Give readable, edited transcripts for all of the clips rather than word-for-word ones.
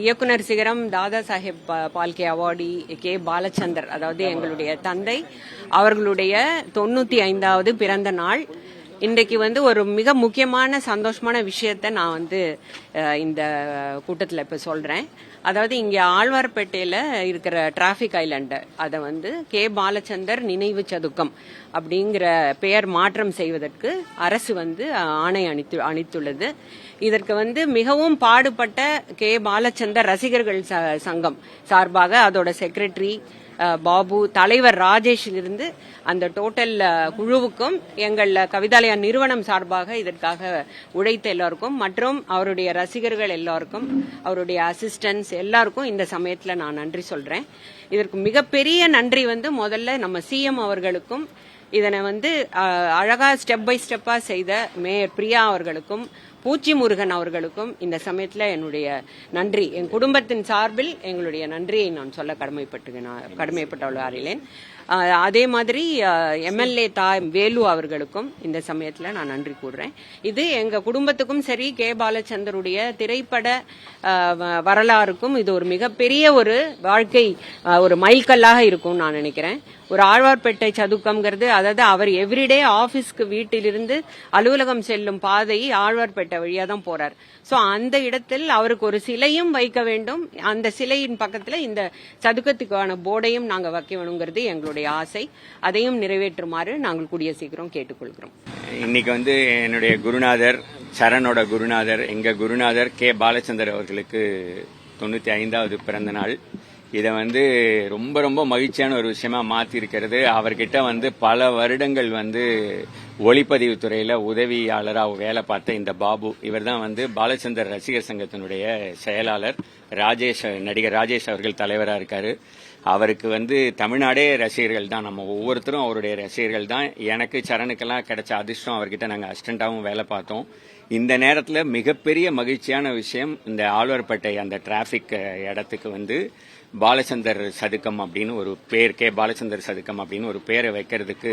இயக்குனர் சிகரம் Dada Saheb Phalke awardee K Balachander, அதாவது எங்களுடைய தந்தை அவர்களுடைய 95வது பிறந்த நாள். இன்றைக்கு ஒரு மிக முக்கியமான சந்தோஷமான விஷயத்த நான் இந்த கூட்டத்தில் இப்ப சொல்றேன். அதாவது இங்க ஆழ்வார்பேட்டையில இருக்கிற டிராபிக் ஐலண்ட் அதை கே பாலச்சந்தர் நினைவு சதுக்கம் அப்படிங்கிற பெயர் மாற்றம் செய்வதற்கு அரசு ஆணை அளித்துள்ளது. இதற்கு மிகவும் பாடுபட்ட கே பாலச்சந்தர் ரசிகர்கள் சங்கம் சார்பாக அதோட செக்ரட்டரி பாபு, தலைவர் ராஜேஷிலிருந்து அந்த டோட்டல் குழுவுக்கும் எங்கள் கவிதாலயா நிறுவனம் சார்பாக இதற்காக உழைத்த எல்லாருக்கும் மற்றும் அவருடைய ரசிகர்கள் எல்லாருக்கும் அவருடைய அசிஸ்டன்ஸ் எல்லாருக்கும் இந்த சமயத்துல நான் நன்றி சொல்றேன். இதற்கு மிகப்பெரிய நன்றி முதல்ல நம்ம சிஎம் அவர்களுக்கும் இதனை அழகா ஸ்டெப் பை ஸ்டெப்பா செய்த மேயர் பிரியா அவர்களுக்கும் பூச்சி முருகன் அவர்களுக்கும் இந்த சமயத்துல என்னுடைய நன்றி, என் குடும்பத்தின் சார்பில் எங்களுடைய நன்றியை நான் சொல்ல கடமைப்பட்டுள்ளேன். அதே மாதிரி எம்எல்ஏ வேலு அவர்களுக்கும் இந்த சமயத்துல நான் நன்றி கூறுறேன். இது எங்க குடும்பத்துக்கும் சரி, கே பாலச்சந்தருடைய திரைப்பட வரலாறுக்கும் இது ஒரு மிகப்பெரிய ஒரு வாழ்க்கை ஒரு மைல்கல்லாக இருக்கும் நான் நினைக்கிறேன். ஒரு ஆழ்வார்பேட்டை சதுக்கம்ங்கிறது, அதாவது அவர் எவ்ரிடே ஆபீஸ்க்கு வீட்டிலிருந்து அலுவலகம் செல்லும் பாதை ஆழ்வார்பேட்டை வழியா தான் போறார். சோ அந்த இடத்தில் அவருக்கு ஒரு சிலையும் வைக்க வேண்டும். அந்த சிலையின் பக்கத்துல இந்த சதுக்கத்துக்கான போர்டையும் நாங்க வைக்க வேணுங்கிறது எங்களுடைய ஆசை. அதையும் நிறைவேற்றுமாறு நாங்கள் கூடிய சீக்கிரம் கேட்டுக்கொள்கிறோம். இன்னைக்கு என்னுடைய குருநாதர், சரணோட குருநாதர், எங்க குருநாதர் கே பாலச்சந்தர் அவர்களுக்கு 95வது பிறந்த நாள். இதை ரொம்ப ரொம்ப மகிழ்ச்சியான ஒரு விஷயமா மாத்தி இருக்கிறது. அவர்கிட்ட பல வருடங்கள் ஒளிப்பதிவு துறையில உதவியாளராக வேலை பார்த்த இந்த பாபு, இவர் தான் பாலச்சந்தர் ரசிகர் சங்கத்தினுடைய செயலாளர். நடிகர் ராஜேஷ் அவர்கள் தலைவராக இருக்காரு. அவருக்கு தமிழ்நாடே ரசிகர்கள் தான். நம்ம ஒவ்வொருத்தரும் அவருடைய ரசிகர்கள் தான். எனக்கு சரணுக்கெல்லாம் கிடைச்ச அதிர்ஷ்டம், அவர்கிட்ட நாங்கள் அசிஸ்டண்டாகவும் வேலை பார்த்தோம். இந்த நேரத்தில் மிகப்பெரிய மகிழ்ச்சியான விஷயம், இந்த ஆழ்வார்பேட்டை அந்த டிராபிக் இடத்துக்கு பாலச்சந்தர் சதுக்கம் அப்படின்னு ஒரு பேர், கே பாலச்சந்தர் சதுக்கம் அப்படின்னு ஒரு பேரை வைக்கிறதுக்கு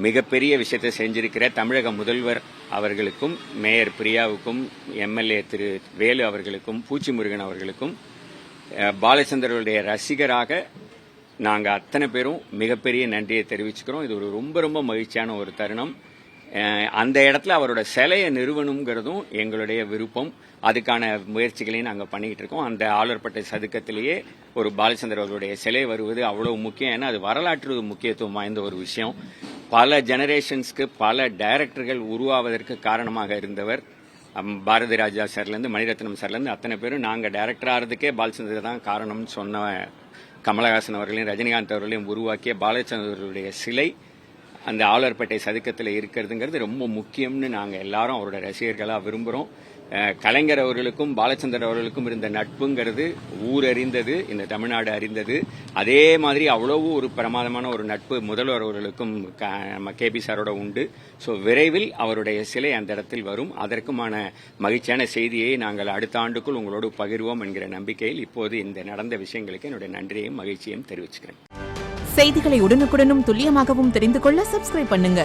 மிகப்பெரிய விஷயத்தை செஞ்சிருக்கிற தமிழக முதல்வர் அவர்களுக்கும், மேயர் பிரியாவுக்கும், எம்எல்ஏ திரு வேலு அவர்களுக்கும், பூச்சி முருகன் அவர்களுக்கும், பாலச்சந்தருடைய ரசிகராக நாங்க அத்தனை பேரும் மிகப்பெரிய நன்றியை தெரிவிச்சுக்கிறோம். இது ஒரு ரொம்ப ரொம்ப மகிழ்ச்சியான ஒரு தருணம். அந்த இடத்துல அவரோட சிலையை நிறுவனம்ங்கிறதும் எங்களுடைய விருப்பம். அதுக்கான முயற்சிகளையும் நாங்கள் பண்ணிக்கிட்டு இருக்கோம். அந்த ஆழ்வார்பேட்டை சதுக்கத்திலேயே ஒரு பாலச்சந்தர் அவர்களுடைய சிலை வருவது அவ்வளவு முக்கியம். ஏன்னா அது வரலாற்று முக்கியத்துவம் வாய்ந்த ஒரு விஷயம். பல ஜெனரேஷன்ஸ்க்கு பல டைரக்டர்கள் உருவாவதற்கு காரணமாக இருந்தவர். பாரதி ராஜா சார்லேருந்து மணிரத்னம் சார்லேருந்து அத்தனை பேரும் நாங்கள் டைரக்டர் ஆகிறதுக்கே பாலச்சந்தர் தான் காரணம்னு சொன்ன கமலஹாசன் அவர்களையும் ரஜினிகாந்த் அவர்களையும் உருவாக்கிய பாலச்சந்தருடைய சிலை அந்த ஆழ்வார்பேட்டை சதுக்கத்தில் இருக்கிறதுங்கிறது ரொம்ப முக்கியம்னு நாங்கள் எல்லாரும் அவரோட ரசிகர்களாக விரும்புகிறோம். கலைஞர் அவர்களுக்கும் பாலச்சந்தர் அவர்களுக்கும் இருந்த நட்புங்கிறது ஊர் அறிந்தது, இந்த தமிழ்நாடு அறிந்தது. அதே மாதிரி அவ்வளவு ஒரு பிரமாதமான ஒரு நட்பு முதல்வர் அவர்களுக்கும் நம்ம கேபி சாரோட உண்டு. ஸோ விரைவில் அவருடைய சிலை அந்த இடத்தில் வரும். அதற்குமான மகிழ்ச்சியான செய்தியை நாங்கள் அடுத்த ஆண்டுக்குள் உங்களோடு பகிர்வோம் என்கிற நம்பிக்கையில் இப்போது இந்த நடந்த விஷயங்களுக்கு என்னுடைய நன்றியையும் மகிழ்ச்சியையும் தெரிவிச்சுக்கிறேன். செய்திகளை உடனுக்குடனும் துல்லியமாகவும் தெரிந்து கொள்ள சப்ஸ்கிரைப் பண்ணுங்க.